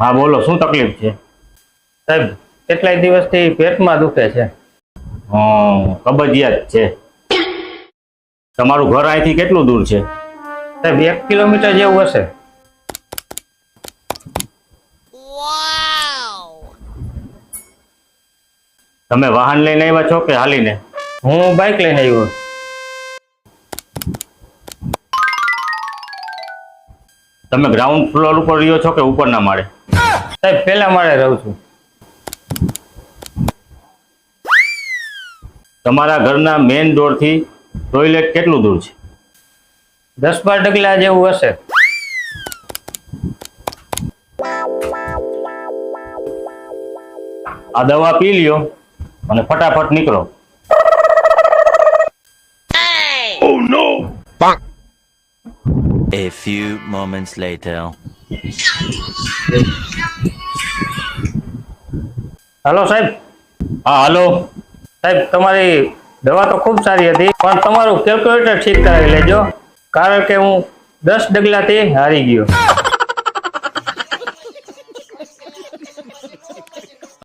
હા બોલો, શું તકલીફ છે? સાહેબ, કેટલાય દિવસથી પેટમાં દુખે છે. કબજિયાત છે. તમારું ઘર અહીંથી કેટલું દૂર છે? સાહેબ, 1 કિલોમીટર જેવું હશે. તમે વાહન લઈને આવ્યા છો કે હાલીને? હું બાઇક લઈને આવ્યો. તમે ગ્રાઉન્ડ ફ્લોર ઉપર રહ્યો છો કે ઉપરના માળે? સાહેબ, પહેલા માળે રહું છું. તમારા ઘરના મેઇન ડોરથી ટોયલેટ કેટલું દૂર છે? 10-12 ડગલા જેવું હશે. આ દવા પી લ્યો અને ફટાફટ નીકળો. A few moments later. હાલો સાહેબ. હા હાલો. સાહેબ, તમારી દવા તો ખૂબ સારી હતી, પણ તમારું કેલ્ક્યુલેટર ઠીક કરાવી લેજો, કારણ કે હું 10 ડગલાથી હારી ગયો.